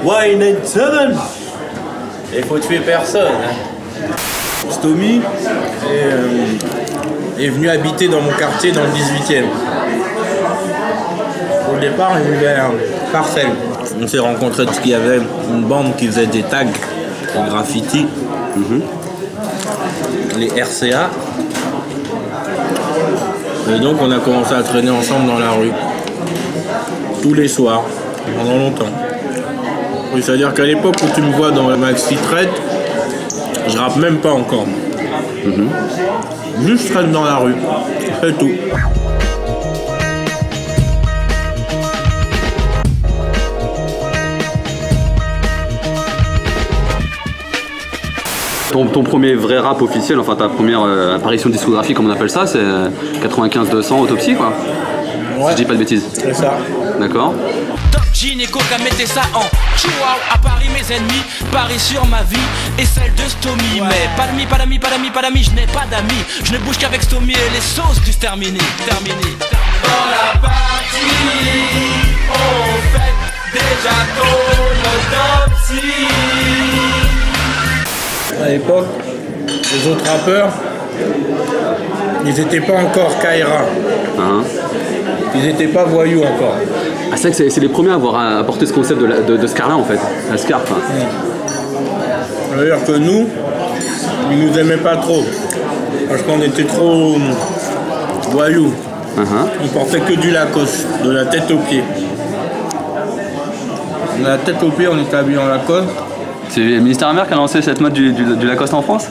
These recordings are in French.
Wine and Seven. Il faut tuer personne. Stomy est venu habiter dans mon quartier dans le 18e. Au départ, il vivait à Parcelles. On s'est rencontrés parce qu'il y avait une bande qui faisait des tags, des graffitis, les RCA. Et donc on a commencé à traîner ensemble dans la rue. Tous les soirs, pendant longtemps. Oui, c'est-à-dire qu'à l'époque où tu me vois dans la maxi traite, je rappe même pas encore. Juste je traîne dans la rue, c'est tout. Ton premier vrai rap officiel, enfin ta première apparition discographique comme on appelle ça, c'est 95-200 Autopsie quoi. Ouais. Si je dis pas de bêtises. C'est ça. D'accord. Top Jean et Coca mettez ça en chihuahua. À Paris mes ennemis, Paris sur ma vie et celle de Stomy. Ouais. Mais pas d'amis, pas d'amis, pas d'amis, pas d'amis, je n'ai pas d'amis. Je ne bouge qu'avec Stomy et les sauces du terminé. Dans la partie, on fait déjà ton autopsie. À l'époque, les autres rappeurs, ils n'étaient pas encore Kaira. Ils n'étaient pas voyous encore. Ah, c'est vrai que c'est les premiers à avoir apporté ce concept de Scar-là en fait, la Scar. C'est-à-dire que nous, ils nous aimaient pas trop. Parce qu'on était trop voyous. On portait que du Lacoste, de la tête aux pieds. De la tête aux pieds, on était habillés en Lacoste. C'est le ministère amer qui a lancé cette mode du Lacoste en France?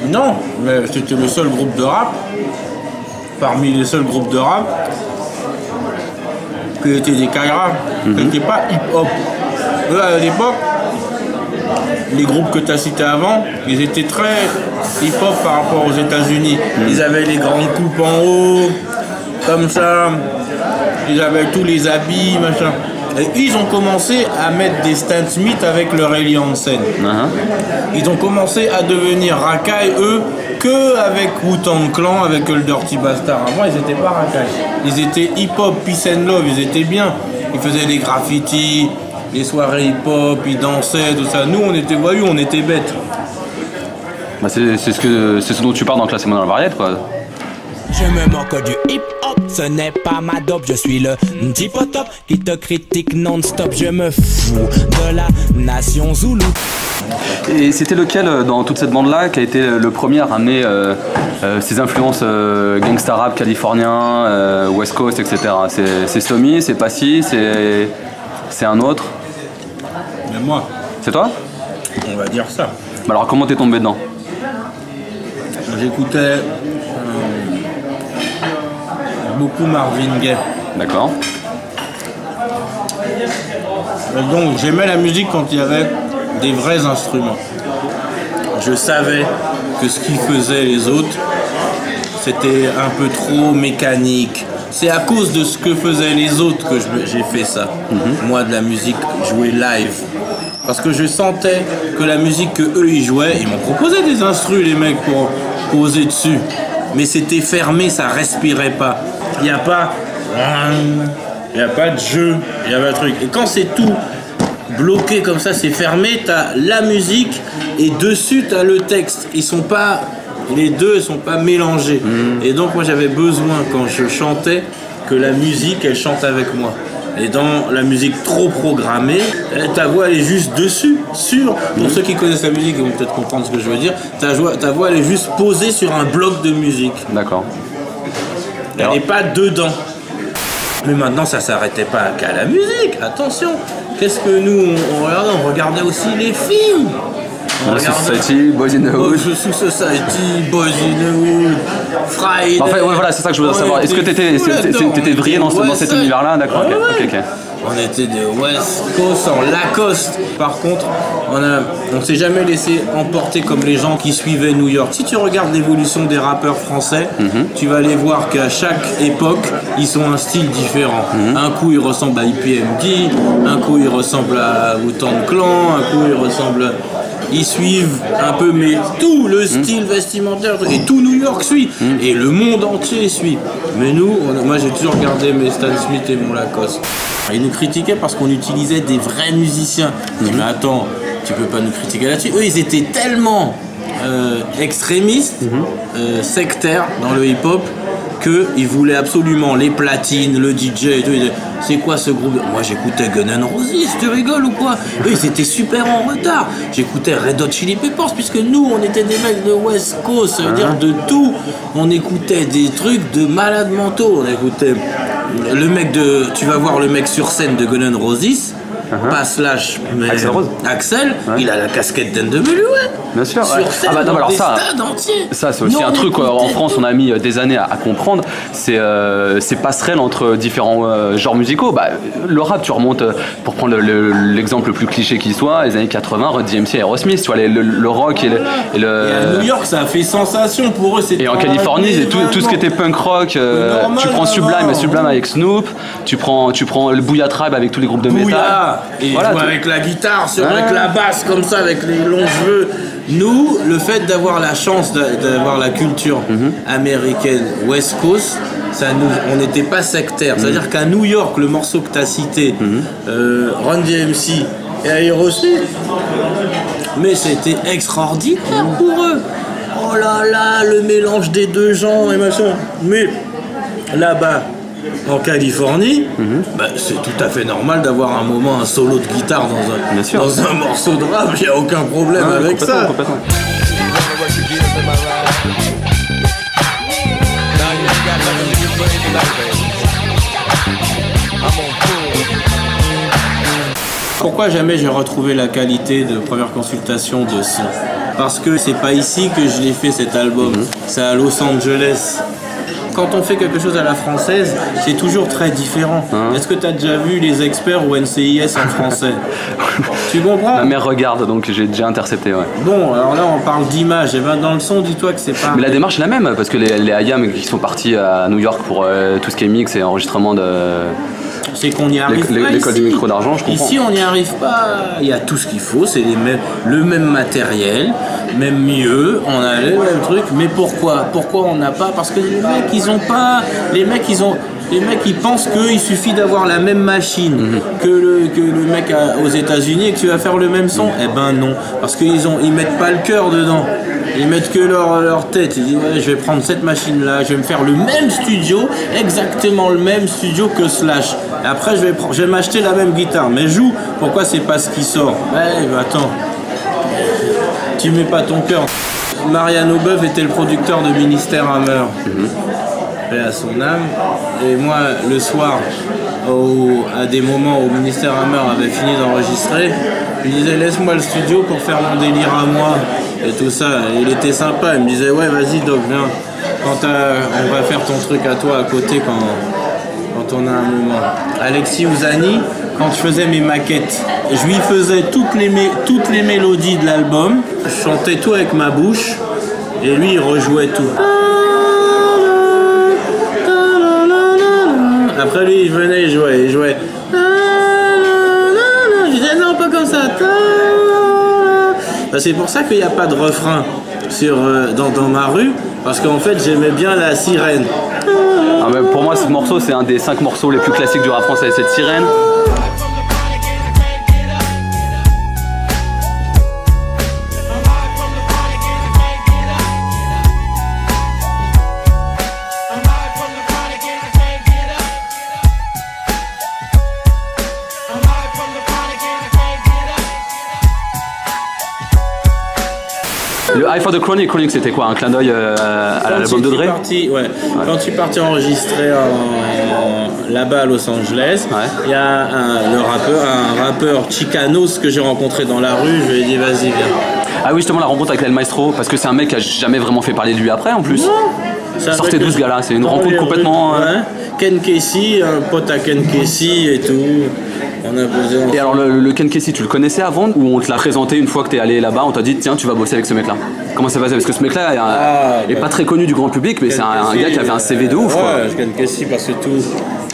Non, mais c'était le seul groupe de rap, parmi les seuls groupes de rap, qui étaient des Kaira, qui n'étaient pas hip-hop. Eux, à l'époque, les groupes que tu as cités avant, ils étaient très hip-hop par rapport aux États-Unis. Ils avaient les grandes coupes en haut, comme ça, ils avaient tous les habits, machin. Et ils ont commencé à mettre des Stan Smith avec leur Ellie Hansen. Ils ont commencé à devenir racailles, eux, que avec Wu-Tang Clan, avec le Dirty Bastard. Avant, ils n'étaient pas racailles. Ils étaient hip-hop, peace and love, ils étaient bien. Ils faisaient des graffitis, les soirées hip-hop, ils dansaient, tout ça. Nous, on était voyous, on était bêtes. Bah c'est ce dont tu parles dans Classement dans la variété, quoi. Je me moque du hip-hop, ce n'est pas ma dope. Je suis le type au top qui te critique non-stop. Je me fous de la nation Zoulou. Et c'était lequel dans toute cette bande-là qui a été le premier à ramener ses influences gangsta rap californien, West Coast, etc. C'est Stomy, c'est Passy, c'est un autre? Mais moi. C'est toi? On va dire ça. Bah alors comment t'es tombé dedans? J'écoutais beaucoup Marvin Gaye. D'accord. Donc j'aimais la musique quand il y avait des vrais instruments. Je savais que ce qu'ils faisaient les autres, c'était un peu trop mécanique. C'est à cause de ce que faisaient les autres que j'ai fait ça. Moi, de la musique jouée live. Parce que je sentais que la musique que eux ils jouaient, ils m'ont proposé des instrus les mecs pour poser dessus. Mais c'était fermé, ça respirait pas. Il n'y a pas de jeu, il n'y a pas de truc. Et quand c'est tout bloqué comme ça, c'est fermé, t'as la musique et dessus t'as le texte. Les deux ne sont pas mélangés. Et donc moi j'avais besoin quand je chantais que la musique elle chante avec moi. Et dans la musique trop programmée, ta voix elle est juste dessus, pour ceux qui connaissent la musique ils vont peut-être comprendre ce que je veux dire, ta voix elle est juste posée sur un bloc de musique. D'accord. Elle n'est pas dedans. Mais maintenant ça s'arrêtait pas qu'à la musique, attention. Qu'est-ce que nous on regardait aussi les films. Society, Boys in the Hood. Society, Boys in the Hood, Friday. En fait, ouais, voilà, c'est ça que je voulais savoir. Est-ce que t'étais vrillé dans cet univers-là? D'accord, ok. On était de West Coast en Lacoste. Par contre, on s'est jamais laissé emporter comme les gens qui suivaient New York. Si tu regardes l'évolution des rappeurs français, tu vas aller voir qu'à chaque époque, ils ont un style différent. Un coup, ils ressemblent à IPMD, un coup, ils ressemblent à Wu-Tang Clan, un coup, ils ressemblent... ils suivent un peu tout le style vestimentaire et tout New York suit et le monde entier suit. Mais nous, moi j'ai toujours regardé mes Stan Smith et mon Lacoste. Ils nous critiquaient parce qu'on utilisait des vrais musiciens. Je dis mais attends, tu peux pas nous critiquer là-dessus. Eux ils étaient tellement extrémistes, sectaires dans le hip-hop qu'ils voulaient absolument les platines, le DJ et tout. C'est quoi ce groupe? Moi j'écoutais Guns N' Roses, tu rigoles ou quoi? Eux ils étaient super en retard. J'écoutais Red Hot Chili Peppers puisque nous on était des mecs de West Coast, ça veut dire de tout. On écoutait des trucs de malades mentaux. On écoutait le mec de... Tu vas voir le mec sur scène de Guns N' Roses. Pas slash, mais Axel, il a la casquette d'NWA. Bien sûr. Sur scène, non, alors ça c'est aussi un truc en France on a mis des années à comprendre. C'est ces passerelles entre différents genres musicaux. Le rap, tu remontes pour prendre l'exemple le plus cliché qui soit, les années 80, Run DMC, Aerosmith, tu vois le rock et le. Et à New York, ça a fait sensation pour eux. Et en Californie, tout ce qui était punk rock. Tu prends Sublime avec Snoop. Tu prends le Booyah Tribe avec tous les groupes de métal. Et voilà, avec la guitare, avec la basse comme ça, avec les longs cheveux. Nous, le fait d'avoir la chance d'avoir la culture américaine West Coast, on n'était pas sectaire. C'est-à-dire qu'à New York, le morceau que tu as cité, Run DMC et Aerosmith, mais c'était extraordinaire pour eux. Oh là là, le mélange des deux genres et machin. Mais là-bas, en Californie, c'est tout à fait normal d'avoir un moment, un solo de guitare dans un morceau de rap, il n'y a aucun problème avec ça. Complètement. Pourquoi jamais j'ai retrouvé la qualité de première consultation de son? Parce que c'est pas ici que je l'ai fait cet album, c'est à Los Angeles. Quand on fait quelque chose à la française, c'est toujours très différent. Est-ce que tu as déjà vu Les Experts ou NCIS en français? Tu comprends? Ma mère regarde, donc j'ai déjà intercepté, ouais. Bon, alors là, on parle d'image. Et ben dans le son, dis-toi que c'est pas... Mais la démarche est la même, parce que les IAM qui sont partis à New York pour tout ce qui est mix et enregistrement de... C'est qu'on y arrive pas l'école du micro d'argent, je comprends. Ici, on n'y arrive pas. Il y a tout ce qu'il faut, c'est le même matériel, même mieux, on a les mêmes trucs. Mais pourquoi on n'a pas? Parce que les mecs, ils ont pas... Les mecs, ils pensent qu'il suffit d'avoir la même machine que le mec aux États-Unis et que tu vas faire le même son. Eh ben non, parce qu'ils mettent pas le cœur dedans. Ils mettent que leur tête. Ils disent ouais, je vais prendre cette machine-là, je vais me faire le même studio, exactement le même studio que Slash. Et après, je vais m'acheter la même guitare. Mais joue. Pourquoi c'est pas ce qui sort? Ouais, attends. Tu mets pas ton cœur. Mariano Beuve était le producteur de Ministère Hammer. Paix à son âme. Et moi, le soir, à des moments où Ministère Hammer avait fini d'enregistrer, je lui disais laisse-moi le studio pour faire mon délire à moi et tout ça. Et il était sympa, il me disait ouais vas-y Doc, viens, on va faire ton truc à toi à côté quand on a un moment. Alexis Ouzani, quand je faisais mes maquettes, je lui faisais toutes les mélodies de l'album, je chantais tout avec ma bouche et lui il rejouait tout. Après lui il venait, il jouait. Je disais non pas comme ça. C'est pour ça qu'il n'y a pas de refrain dans ma rue, parce qu'en fait j'aimais bien la sirène. Pour moi ce morceau c'est un des 5 morceaux les plus classiques du rap français, cette sirène. Le Eye for the Chronic c'était quoi? Un clin d'œil à l'album de Dre? Quand tu es parti enregistrer là-bas à Los Angeles, il y a un rappeur Chicanos que j'ai rencontré dans la rue, je lui ai dit vas-y viens. Ah oui, justement la rencontre avec El Maestro, parce que c'est un mec qui a jamais vraiment fait parler de lui après en plus. Sortez d'où ce gars-là? C'est une rencontre complètement... Ken Kesey, un pote à Ken Kesey et tout. On a posé et alors le Ken Kesey, tu le connaissais avant ou on te l'a présenté une fois que t'es allé là-bas, on t'a dit tiens tu vas bosser avec ce mec-là? Comment ça passé? Parce que ce mec-là est pas très connu du grand public, mais c'est un gars qui avait un CV de ouf. Ouais, Ken Kesey parce que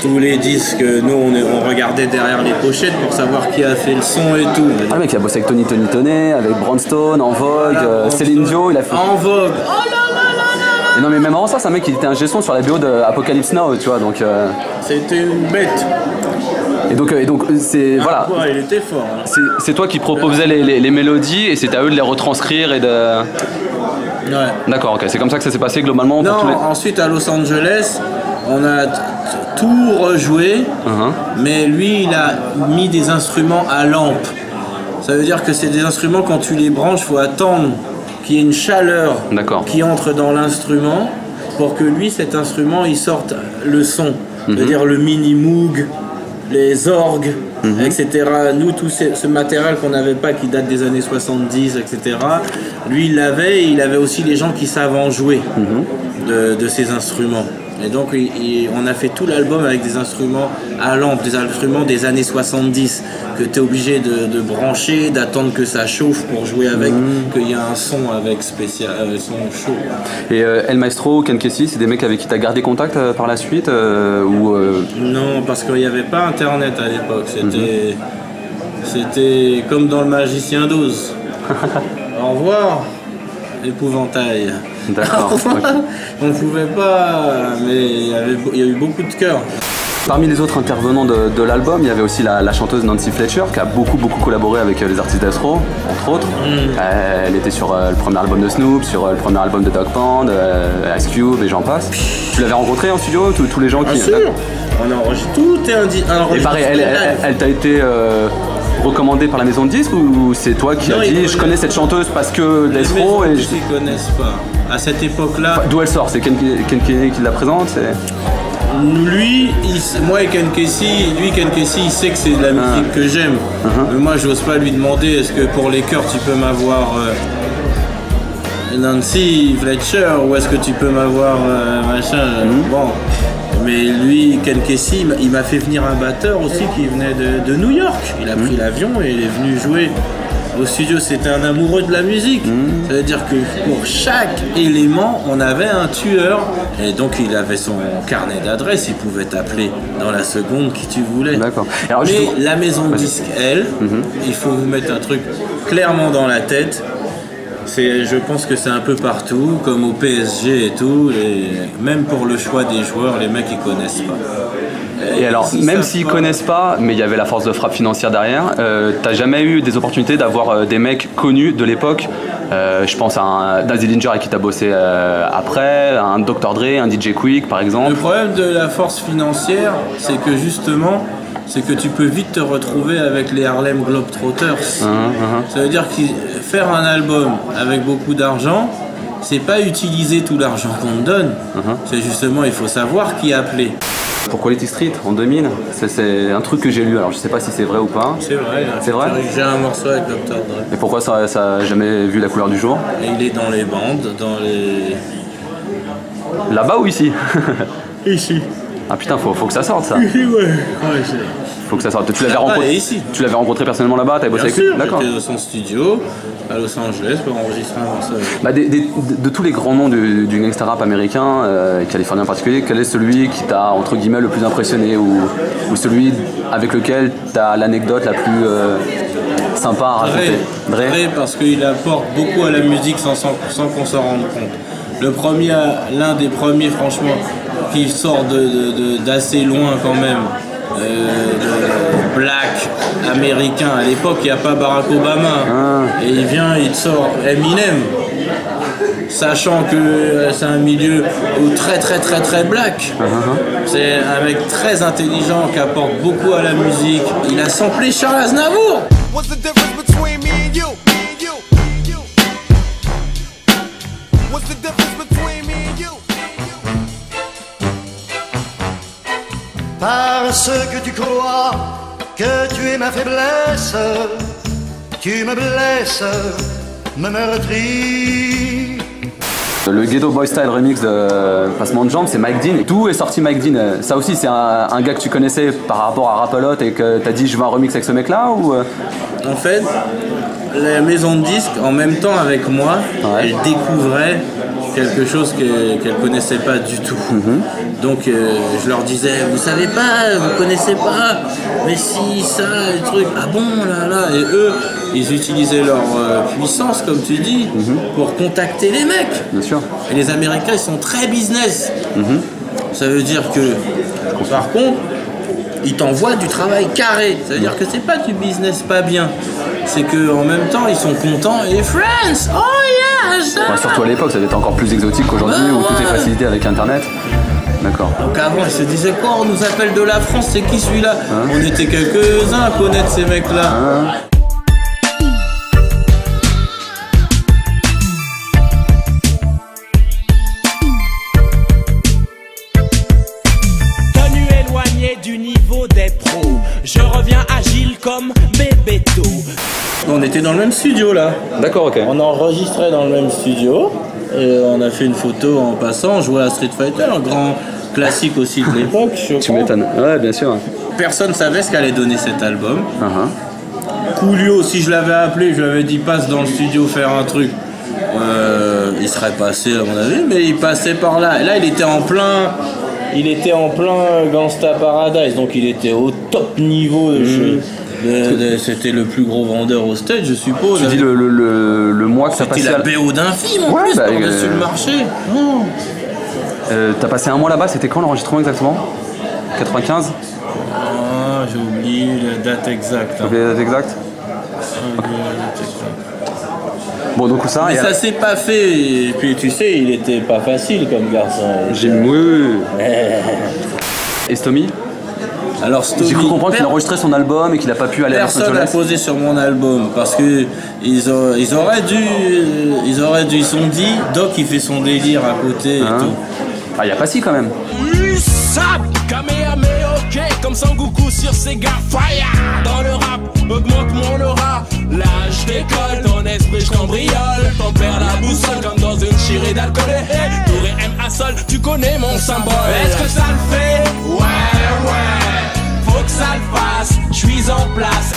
tous les disques, nous on regardait derrière les pochettes pour savoir qui a fait le son et tout. Ah, le mec, il a bossé avec Tony Tonnet, avec Brandstone, En Vogue, Céline Dion, il a fait. En Vogue. Et non, mais même avant ça, c'est un mec qui était un G-son sur la BO de Apocalypse Now, tu vois, donc. C'était une bête. Et donc c'est. Voilà. Ouais, il était fort. Hein. C'est toi qui proposais les mélodies et c'était à eux de les retranscrire et de. Ouais. D'accord, ok, c'est comme ça que ça s'est passé globalement pour Non, tous les... ensuite à Los Angeles, on a tout rejoué, mais lui il a mis des instruments à lampe. Ça veut dire que c'est des instruments, quand tu les branches, il faut attendre qu'il y ait une chaleur qui entre dans l'instrument pour que lui, cet instrument, il sorte le son. C'est-à-dire le mini-moog, les orgues, etc. Nous, tout ce matériel qu'on n'avait pas, qui date des années 70, etc., lui, il l'avait, et il avait aussi les gens qui savent en jouer de ces instruments. Et donc, on a fait tout l'album avec des instruments à lampe, des instruments des années 70, que tu es obligé de brancher, d'attendre que ça chauffe pour jouer avec, qu'il y a un son avec spécial, son chaud. Et El Maestro, Ken Kesey, c'est des mecs avec qui tu as gardé contact par la suite Non, parce qu'il n'y avait pas Internet à l'époque. C'était comme dans Le Magicien d'Oz. Au revoir, épouvantail. D'accord. On ne pouvait pas, mais il y a eu beaucoup de cœur. Parmi les autres intervenants de l'album, il y avait aussi la chanteuse Nancy Fletcher qui a beaucoup collaboré avec les artistes d'Astro, entre autres. Elle était sur le premier album de Snoop, sur le premier album de Dog Pound, Ice Cube et j'en passe. Tu l'avais rencontré en studio, tous les gens qui... Bien sûr. On enregistre tout est enregistré. Et pareil, elle t'a été recommandée par la maison de disques ou c'est toi qui as dit je connais cette chanteuse parce que d'Astro et... Ils ne connaissent pas. À cette époque-là... D'où elle sort? C'est Ken Kesey qui la présente? Lui, moi et Ken Kesey, il sait que c'est de la musique que j'aime. Mais moi, j'ose pas lui demander est-ce que pour les chœurs tu peux m'avoir Nancy Fletcher ou est-ce que tu peux m'avoir machin. Bon, mais lui, Ken Kesey, il m'a fait venir un batteur aussi qui venait de New York. Il a pris l'avion et il est venu jouer au studio. C'était un amoureux de la musique. Ça veut dire que pour chaque élément, on avait un tueur. Et donc, il avait son carnet d'adresse. Il pouvait t'appeler dans la seconde qui tu voulais. D'accord. Mais la maison de disque, elle, il faut vous mettre un truc clairement dans la tête. Je pense que c'est un peu partout, comme au PSG et tout. Même pour le choix des joueurs, les mecs, ils connaissent pas. Et alors, même s'ils connaissent pas, mais il y avait la force de frappe financière derrière, t'as jamais eu des opportunités d'avoir des mecs connus de l'époque? Je pense à un Dazzy Dillinger avec qui t'as bossé après, un Dr. Dre, un DJ Quick par exemple. Le problème de la force financière, c'est que justement, tu peux vite te retrouver avec les Harlem Globetrotters. Ça veut dire que faire un album avec beaucoup d'argent, c'est pas utiliser tout l'argent qu'on te donne. C'est justement, il faut savoir qui appeler. Pour Quality Street en 2000, c'est un truc que j'ai lu, alors je sais pas si c'est vrai ou pas. C'est vrai, c'est vrai. J'ai un morceau avec Dr. Dre. Et pourquoi ça a jamais vu la couleur du jour? Et il est dans les bandes, dans les... Là-bas ou ici? Ici. Ah putain, faut que ça sorte ça. Ici, ouais. Faut que ça sorte. Tu l'avais rencontré personnellement là-bas? T'avais bossé avec lui? D'accord. J'étais dans son studio à Los Angeles pour enregistrer un morceau. De tous les grands noms du gangsta rap américain, californien en particulier, quel est celui qui t'a entre guillemets le plus impressionné ou celui avec lequel t'as l'anecdote la plus sympa à raconter? Dre, parce qu'il apporte beaucoup à la musique sans qu'on s'en rende compte. L'un des premiers franchement qui sort d'assez loin quand même. De black américain. À l'époque, il n'y a pas Barack Obama. Et il vient, il te sort Eminem. Sachant que c'est un milieu très black. C'est un mec très intelligent qui apporte beaucoup à la musique. Il a samplé Charles Aznavour. What's the difference between me and you? What's the difference between me and you? Parce que tu crois que tu es ma faiblesse, tu me blesses, me meurtris. Le Ghetto Boy Style remix de Passement de Jambes, c'est Mike Dean. D'où est sorti Mike Dean? Ça aussi, c'est un gars que tu connaissais par rapport à Rap-A-Lot et que t'as dit je veux un remix avec ce mec-là ou... En fait, la maison de disques, en même temps avec moi, elle découvrait quelque chose qu'elle connaissait pas du tout. Donc je leur disais, vous savez pas, vous connaissez pas, mais si, ça, les trucs, ah bon, là. Et eux, ils utilisaient leur puissance, comme tu dis, pour contacter les mecs. Bien sûr. Et les Américains, ils sont très business. Ça veut dire que, par contre, ils t'envoient du travail carré. Ça veut dire que c'est pas du business pas bien. C'est qu'en même temps, ils sont contents. Et France, oh yeah, ça. Ouais, surtout à l'époque, ça devait être encore plus exotique qu'aujourd'hui, où tout est facilité avec Internet. D'accord. Donc avant, ils se disaient quoi, on nous appelle de la France, c'est qui celui-là? On était quelques-uns à connaître ces mecs-là. Tenu éloigné du niveau des pros, je reviens agile comme Bébéto. On était dans le même studio là. D'accord, ok. On enregistrait dans le même studio. Et on a fait une photo en passant, on jouait à Street Fighter, un grand classique aussi de l'époque. Tu m'étonnes. Ouais, bien sûr. Personne savait ce qu'allait donner cet album. Coolio, si je l'avais appelé, je lui avais dit passe dans le studio faire un truc. Il serait passé à mon avis, mais il passait par là. Et là, il était en plein Gangsta Paradise, donc il était au top niveau de jeu. C'était le plus gros vendeur au stage, je suppose. Tu dis le mois que ça passait. C'était la BO d'un film en plus, par-dessus le marché. T'as passé un mois là-bas, c'était quand l'enregistrement exactement? 95? Ah, j'ai oublié la date exacte. T'as oublié la date exacte? Bon, donc ça. Mais ça s'est pas fait, et puis tu sais, il était pas facile comme garçon. J'ai oui. Et Stomy? Alors Stomy, j'ai cru comprendre qu'il enregistrait son album et qu'il n'a pas pu aller à Los Angeles. Personne n'a posé sur mon album parce que ils auraient dû, ils se sont dit, Doc il fait son délire à côté et tout. Ah, il y a pas si quand même. Ok, comme Sangoku sur Sega Fire. Dans le rap, augmente mon aura. Là, je décolle, ton esprit, je cambriole. T'en perds la boussole comme dans une chirée d'alcool. Touré M à sol, tu connais mon symbole. Est-ce que ça le fait? Ouais. Faut que ça le fasse, je suis en place.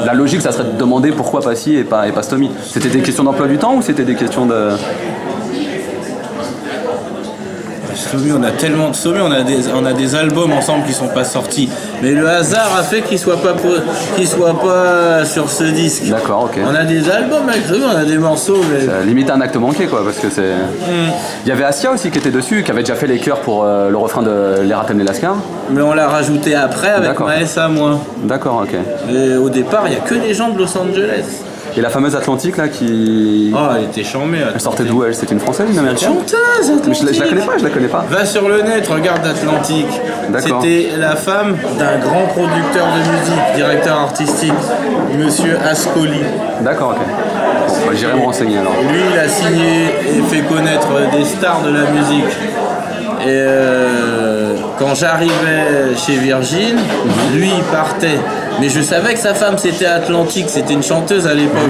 La logique, ça serait de demander pourquoi Passy et pas Stomy. C'était des questions d'emploi du temps ou c'était des questions de... Stomy, on a tellement de Stomy, on a des albums ensemble qui sont pas sortis. Mais le hasard a fait qu'ils soient pas sur ce disque. D'accord, ok. On a des albums avec Stomy, on a des morceaux. Mais... Ça limite un acte manqué quoi, parce que c'est. Il y avait Asia aussi qui était dessus, qui avait déjà fait les chœurs pour le refrain de Les Ratem les Lascars. Mais on l'a rajouté après avec Maës à moi. D'accord, ok. Et au départ, il y a que des gens de Los Angeles. Et la fameuse Atlantique là qui... Oh, elle était chambée. Elle sortait d'où elle? C'était une Française, une Américaine? Chanteuse Atlantique. Je la connais pas. Va sur le net, regarde Atlantique. C'était la femme d'un grand producteur de musique, directeur artistique, Monsieur Ascoli. D'accord, ok. Bon, bah, j'irai me renseigner alors. Lui, il a signé et fait connaître des stars de la musique. Et quand j'arrivais chez Virgin, lui il partait. Mais je savais que sa femme c'était Atlantique, c'était une chanteuse à l'époque.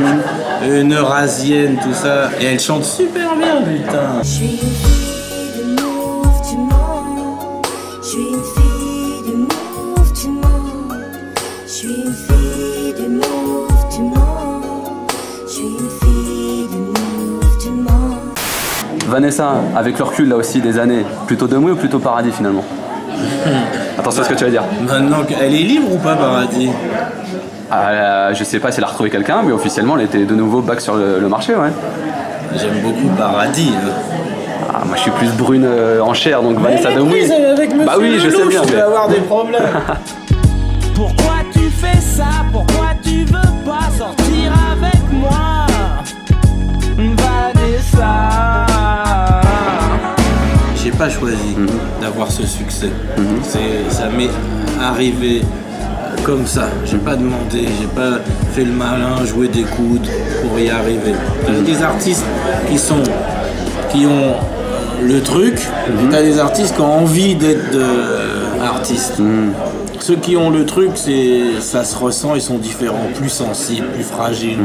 Une eurasienne, tout ça. Et elle chante super bien, putain. Je suis une fille de mouvement. Je suis une fille de mouvement. Je suis une fille de mouvement. Je suis une fille de mouvement. Vanessa, avec le recul là aussi des années, plutôt Demouy ou plutôt Paradis finalement? Attention à ce que tu vas dire. Maintenant, elle est libre ou pas, Paradis? Je sais pas si elle a retrouvé quelqu'un, mais officiellement elle était de nouveau back sur le marché, ouais. J'aime beaucoup Paradis. Moi je suis plus brune en chair, donc mais Vanessa Demouy. Avec Monsieur bah oui, je sais bien. Tu vas avoir des problèmes. Pourquoi tu fais ça? Pourquoi tu veux pas sortir avec moi? Vanessa. J'ai pas choisi d'avoir ce succès. Ça m'est arrivé comme ça. J'ai pas demandé, j'ai pas fait le malin, joué des coudes pour y arriver. Il y a des artistes qui ont le truc, t'as des artistes qui ont envie d'être artistes. Ceux qui ont le truc, ça se ressent, ils sont différents, plus sensibles, plus fragiles.